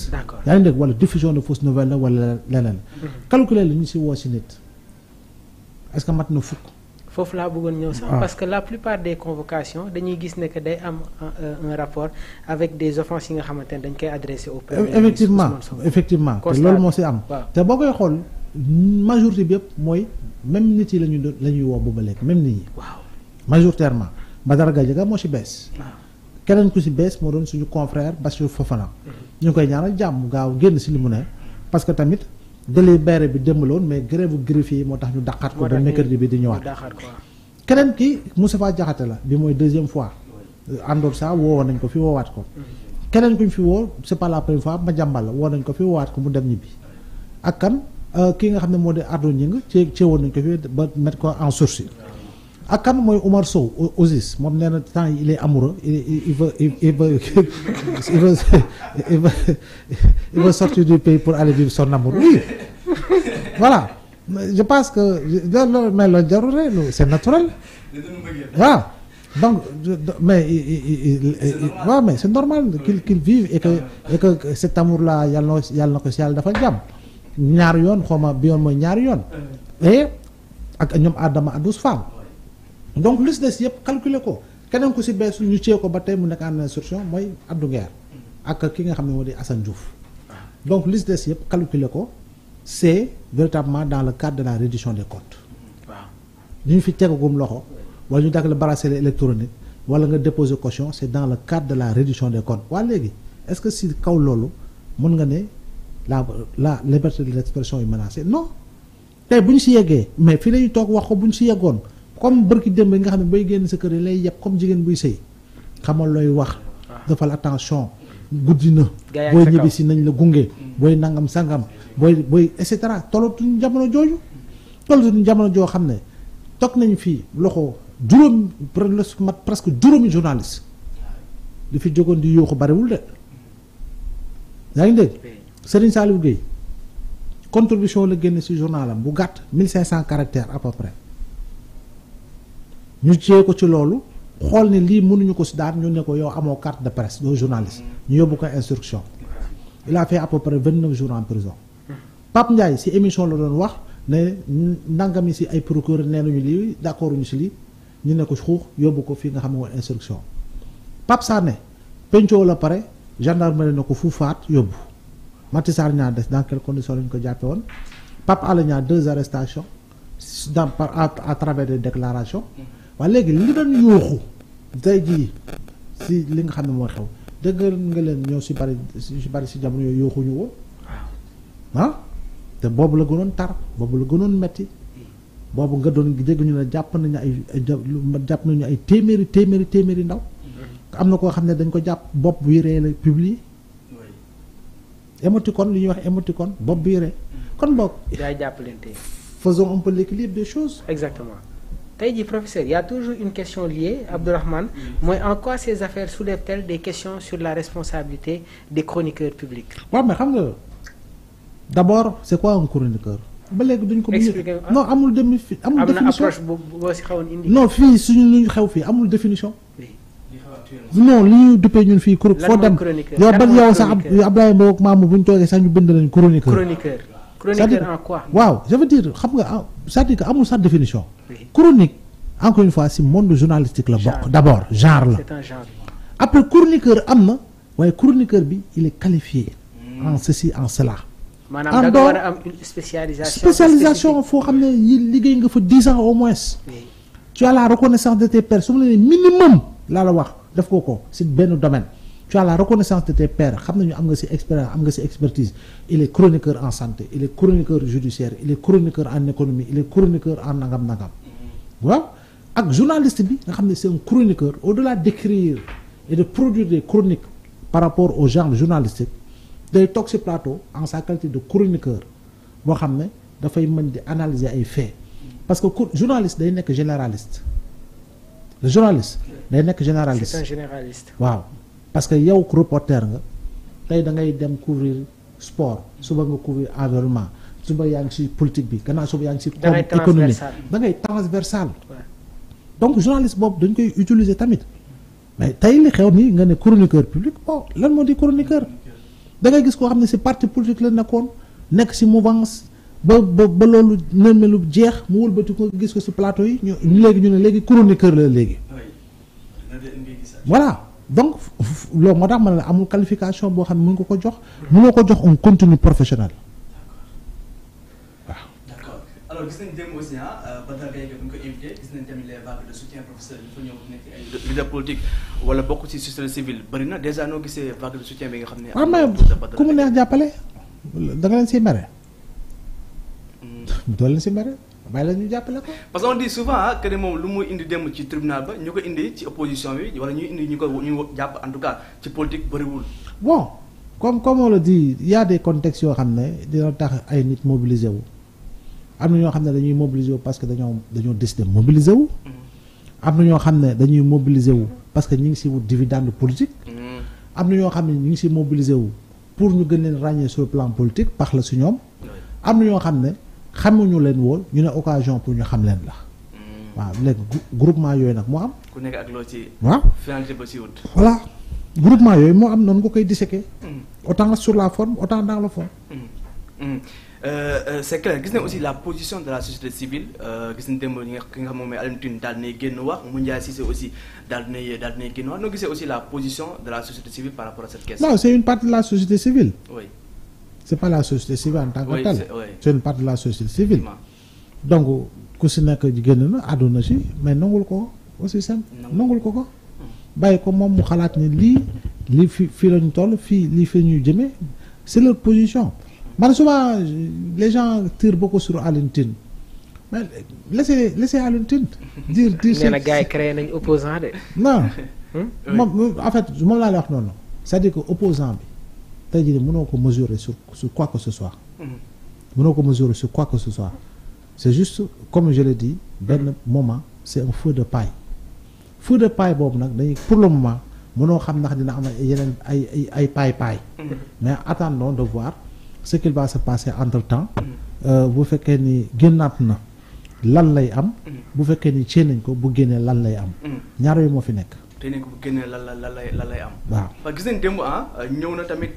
journaliste. D'accord. yaa ngi dégg wala diffusion de fausses nouvelles la wala leneen. calculer li ñu si woo si nit est-ce que mat na fukk. foofu laa bëggoon ñëw sax parce que la plupart des convocations dañuy gis ne que day am un rapport avec des offenses yi nga xamante ne dañ koy adressé au premier ministre effectivement te loolu moo si am te boo koy xool majorité bi yëpp mooy même nit yi la ñuy woo booba léegi même nit ñi waaw majoritairement Badara Gadiaga moo si bees keneen ku si bees moo doon suñu confrère Bassirou Fofana ñu ngi koy ñaanal jàmm gaaw génn si li mu ne parce que tamit délibéré bi démb la woon mais grève greffier yi moo tax ñu daqaat ko ba mercredi bi di ñëwaat keneen ki Moustapha Diakhaté la bi mooy deuxième fois àndoon saa woowoon nañ ko fi woowaat ko keneen kuñ fi woo c'est pas la première fois Madiambal la woo nañ ko fi woowaat ko mu dem ñibbi ak kan ki nga xam ne moo di Ardo Gningue ci woon nañ ko fi ba mettre ko en sursis ak kan mooy Oumar Sow Osis moom nee na temps il est amoureux il veut sortir du pays pour aller vivre son amour oui voilà je pense que loolu mais loolu jarul rek c'est naturel waaw donc mais waaw mais c'est normal qu'il vive et que cet amour là yàlla na ko si yàlla dafa jàmm ñaari yoon xawma bi yoon mooy ñaari yoon et ak ñoom Adama Adous Fall donc li si des yëpp calculer ko keneen ku si bees ñu cee ko ba tey mu nekk en instruction mooy Abdou Nguer ak ki nga xam ne moo di Assane Diouf donc li si des yëpp calculer ko c'est véritablement dans le cadre de la reddition des comptes waaw ñu fi tegagum loxo wala ñu dagg la bracelet électronique wala nga déposer caution c'est dans le cadre de la reddition des comptes waa léegi est-ce que si kaw loolu mën nga ne la liberté de l'expression est menacée non tey bu ñu si yeggee mais fii la ñuy toog wax ko bu ñu si yeggoon comme bërki démb nga xam ne bay génn sa kër yi lay yeb comme jigéen buy sëy xamal looy wax defal attention guddi na booy ñibbi si nañ la gunge booy nangam sangam booy et cetera tollatuñu jamono jooju tollatuñu jamono joo xam ne toog nañ fii loxo juróom presque juróomi journaliste li fi jógoon di yuuxu bariwul de yaa ngi dégg Serigne Saliou Gueye contribution la génne ci journalam bu gàtt 1500 caractères à peu près ñu ciyee ko ci loolu xool ne lii mënuñu ko ci daan ñu ne ko yow amoo carte de presse doo journaliste ñu yóbbu ko instruction il a fait à peu près 29 jours en prison Pape Ndiaye ci émission la doon wax ne nangami ci ay procureur nee nañu lii d'accord ñu ci lii ñu ne ko xuux yóbbu ko fii nga xam ne mooy instruction Pape Sané pencoo la pare gendarmerie na ko fu faat yóbbu Maty Sarr Niang des dans quelles conditions lañu ko jàppe woon Pape Alé Niang 2 arrestations à travers des déclarations waaye léegi li doon yuuxu tey jii si li nga xam ne moo xew dëgg nga leen ñoo si bari si jamono yooyu yuuxuñu woon ah te boobu la gënoon tar boobu la gënoon metti boobu nga doon dégg ñu ne jàpp nañu ay téeméeri ndaw am na koo xam ne dañ ko jàpp bopp buy ree la publier émoticône li ñuy wax émoticône bopp buy ree kon boog faisons un peu l'équilibre des choses. Exactement. tey jii professeur il y a toujours une question liée Abdourahmane mooy en quoi ces affaires soulèvent-elles des questions sur la responsabilité des chroniqueurs publics. waaw mais xam nga d'abord c'est quoi un chroniqueur. ba léegi duñ ko. expliquer non amul définition. am na approche boo si xawoon indi. non fii suñu lu ñu xew fii amul définition. non li ñu duppee ñun fii. foo dem yow ban yow sax Abdoulaye Mbow ak Mamour bu ñu toogee sax ñu bind lañu chroniqueur. chroniqueur en quoi. waaw je veux dire xam nga c'est-à-dire que amul sax définition. chronique encore une fois si monde journalistique la bokk. d'abord genre la. c'est un genre. après chroniqueur am na waaye chroniqueur bi il est qualifié. en ceci en cela. maanaam da nga war a am une spécialisation foo xam ne liggéey nga fa 10 ans au moins. tu as la reconnaissance de tes pairs su ma la nee minimum laa la wax def ko si benn domaine. tu as la reconnaissance de tes pairs xam nañu am nga ci expérience am nga ci expertise il est chroniqueur en santé il est chroniqueur judiciaire il est chroniqueur en économie il est chroniqueur en nangam waaw ak journaliste bi nga xam ne c'est un chroniqueur au-delà d'écrire et de produire des chroniques par rapport au genre journalistique day toog ci plateau en sa qualité de chroniqueur boo xam ne dafay mën di analyser ay faits parce que journaliste day nekk généraliste le journaliste day nekk généraliste. c'est un généraliste. waaw. parce que yow reporter nga tey da ngay dem couvrir sport suba nga couvrir environnement suba yaa ngi ci politique bi gannaaw suba yaa ngi ci économie da ngay transversal donc journaliste boobu dañ koy utiliser tamit mais tey li xew nii nga ne chroniqueur public bon lan moo di chroniqueur da ngay gis koo xam ne si parti politique la nekkoon nekk si mouvance ba loolu nërmelu jeex mu wëlbati ko gis ko si plateau yi ñu léegi ñu ne léegi chroniqueur la léegi. voilà donc loolu moo tax ma ne amul qualification boo xam ne mën nga ko jox. mënoo ko jox un contenu professionnel. waaw. d'accord alors gis nañ démb aussi Badara Gadiaga bu ñu ko invité gis nañ tamit les vagues de soutien professeur yi fa ñëw nekk ay leader politique wala bokk ci société civile bëri na déjà noo gisee vague de soutien bi nga xam ne. waaw mais ku mu neex jàppale da nga leen siy mere. doo leen si mere bàyyi la ñu jàppale ko. parce que on dit souvent que ne moom lu muy indi dem ci tribunal ba ñu ko indi ci opposition bi wala ñuy indi ñu jàpp en tout cas ci politique bëriwul. bon comme on le dit il y a des contextes yoo xam ne dina tax ay nit mobiliser wu am na ñoo xam ne dañuy mobiliser wu parce que dañoo décider mobiliser wu. am na ñoo xam ne dañuy mobiliser wu parce que ñu ngi si wut dividende politique. am na ñoo xam ne ñu ngi si mobiliser wu pour ñu gën leen ràññee sur le plan politique pax la si ñoom. am na ñoo xam ne xamuñu leen woon ñu ne occasion pour ñu xam leen la. waaw léegi groupement yooyu nag moo am. ku nekk ak loo ci. waaw finalité ba si wut. voilà groupement yooyu moo am noonu nga koy disséquer. autant sur la forme autant dans le fond. C'est clair gis nañ aussi la position de la société civile gis nañ démb ki nga xam moom mooy Alioune Tine daal dinay génn wax Moundiaye Cissé aussi daal dinay génn wax noo gisee aussi la position de la société civile par rapport à cette question. non c'est une partie de la société civile. oui. c'est pas la société civile en tant que telle. oui c'est une partie de la société civile. donc ku si nekk génn na àdduna si mais nangul ko aussi simple. nangul ko. bàyyi ko moom mu xalaat ni lii fii la ñu toll fii lii fi ñuy jëmee c'est leur position. man souvent les gens tirent beaucoup sur Alioune Tine mais laissez Alioune Tine. dire nee na gars yi créé nañ opposant de. non. moom en fait moom laa lay wax noonu c'est-à-dire que opposant bi tey jii mënoo ko mesurer sur quoi que ce soit. mënoo ko mesurer sur quoi que ce soit c'est juste comme je l'ai dit benn moment c'est un feu de paille feu de paille boobu nag dañuy pour le moment mënoo xam ndax dina am yeneen ay paille mais attendons de voir. ce qu'il va se passer entre-temps bu fekkee ni génnaat na lan lay am bu fekkee ni cee nañ ko bu génnee lan lay am ñaar yooyu moo fi nekk te nañ ko bu génnee lan lay am waaw parce que gis nañ démb ñëw na tamit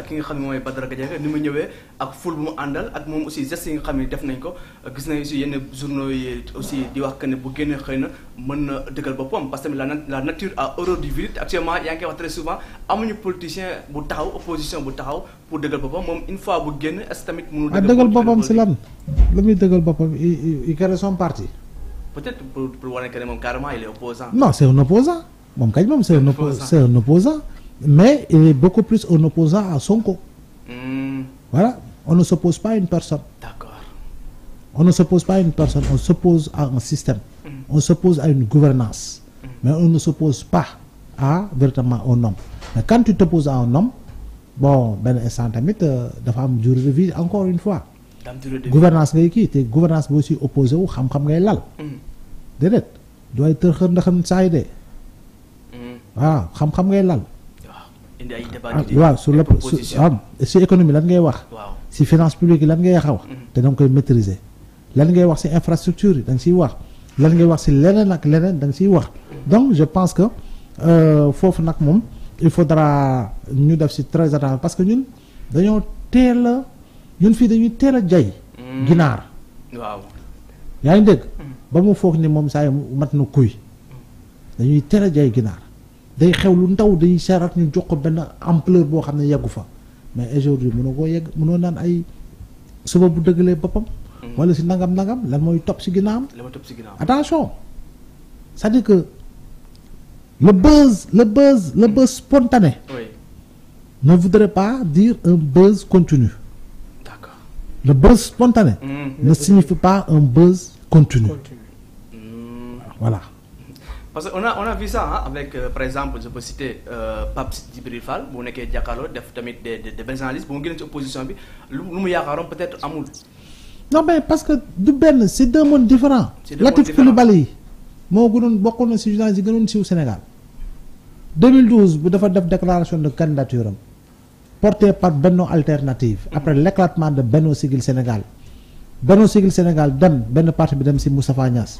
ki nga xam ne mooy Badara Gadiaga ni mu ñëwee ak ful bu mu àndal ak moom aussi gestes yi nga xam ne def nañ ko gis nañ aussi yenn journaux yi aussi di wax que ne bu génnee xëy na mën na dëggal boppam parce que la nature a horreur du vide actuellement yaa ngi koy wax très souvent amuñu politicien bu taxaw opposition bu taxaw pour dëggal boppam moom une fois bu génn est-ce que tamit mënul dëggal boppam si lan la muy dëggal boppam il crée son parti peut-être pour wane que ne moom carrément il est opposant non c'est un opposant moom kañ moom c'est un opposant mais il est beaucoup plus un opposant à Sonko. Voilà on ne s'oppose pas à une personne. D'accord. On ne s'oppose pas à une personne on s'oppose à un système. On s'oppose à une gouvernance mais on ne s'oppose pas à véritablement un homme mais quand tu t'opposes à un homme bon benn instant tamit dafa am durée de vie encore une fois. gouvernance ngay kii te gouvernance boo si opposé wu xam-xam ngay lal. déedéet dooy tërxër ndaxam saa yi de. waaw xam-xam ngay lal. indi ay débat waaw sur le si économie lan ngay wax. si finance publique yi lan ngay wax. te da nga koy maîtriser. lan ngay wax si infrastructure yi da nga siy wax. lan ngay wax si leneen ak leneen da nga siy wax. donc je pense que foofu nag moom il faudra ñu def si très attention parce que ñun dañoo teel a ñun fii dañuy teel a jay. ginaar. waaw. yaa ngi dégg. ba mu foog ni moom saa yu mat na kuy. dañuy teel a jay ginaar. day xew lu ndaw dañuy seeraat ñu jox ko benn ampleur boo xam ne yeggu fa mais aujourd'hui mënoo koo yegg mënoo naan ay suba bu dëggalee boppam. wala si nangam lan mooy topp si ginnaawam. attention c'est-à-dire que le buzz spontané. oui. ne voudrait pas dire un buzz continu. D'accord. Le buzz spontané. ne signifie pas un buzz continu. Voilà. Parce que on a vu ça avec par exemple je peux citer Pape Djibril Fall bu nekkee jàkkaarloo def tamit des belles analyses bu mu génne ci opposition bi lu mu yaakaaroon peut-être amul. non mais parce que du benn c'est deux mondes différents. Latif Coulibaly moo gënoon bokkoon na ci journaliste yi gënoon siiw Sénégal 2012 bu dafa def déclaration de candidature am portée par Benno Alternative après l'éclatement de Benno Siggil Sénégal dem benn parti bi dem ci Moustapha Niasse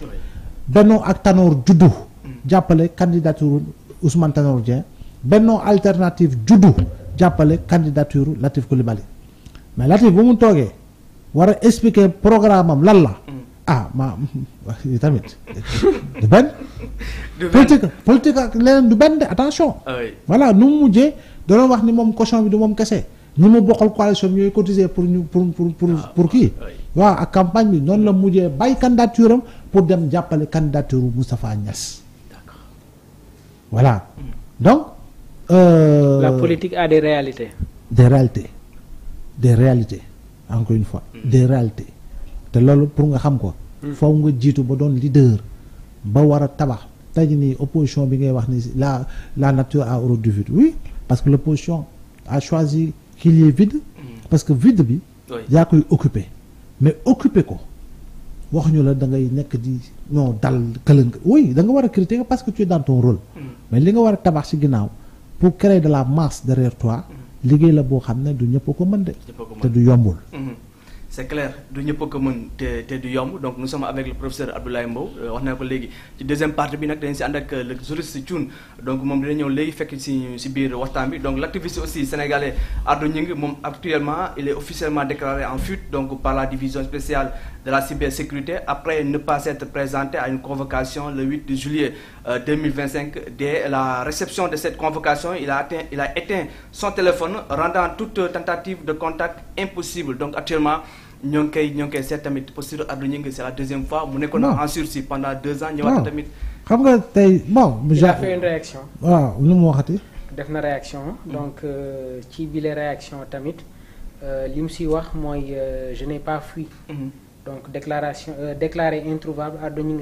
Benno ak Tanor juddu jàppale candidature Ousmane Tanor Dieng Benno Alternative juddu jàppale candidature Latif Coulibaly mais Latif bu mu toogee war a expliquer programme am lan la tamit du benn politique ak leneen du benn de attention voilà nu mu mujjee doon wax ni moom caution bi du moom kese ñi mu bokkal coalition bi ñooy cotiser pour kii waaw ak campagne bi noonu la mujjee bàyyi candidature am pour dem jàppale candidature Moustapha Niasse voilà donc la politique a des réalités encore une fois des réalités te loolu pour nga xam ko foofu nga jiitu ba doon leader ba war a tabax tey jii nii opposition bi ngay wax ni la nature a horreur du vide oui parce que l'opposition a choisi qu'il y ait vide parce que vide bi yaa koy occuper mais occuper ko waxuñu la da ngay nekk di non dal këlëng oui da nga war a critiquer parce que tu es dans ton rôle mais li nga war a tabax ci ginnaaw pour créer de la masse derrière toi liggéey la boo xam ne du ñëpp ko mën de te du yombul c'est clair du ñëpp ko mën te du yomb donc nous sommes avec le professeur Abdoulaye Mbow wax na ko léegi ci deuxième partie bi nag dañ si ànd ak le juriste Thioune donc moom dina ñëw léegi fekk si biir waxtaan bi donc l'activiste aussi sénégalais Ardo Gningue moom actuellement il est officiellement déclaré en fuite donc par la division spéciale de la cybersécurité après ne pas s'être présenté à une convocation le 8 juillet 2025. Dès la réception de cette convocation, il a éteint son téléphone, rendant toute tentative de contact impossible. Donc actuellement, ñoo ngi koy seet tamit posture Ardo Gningue c'est la deuxième fois mu nekkoon en sursis pendant 2 ans. ñëwaat tamit. xam nga tey bon. il a fait une réaction. waaw lu mu waxati. def na réaction donc ci bile réaction tamit li mu si wax mooy je n'ai pas fui. Donc déclaré introuvable Ardo Gningue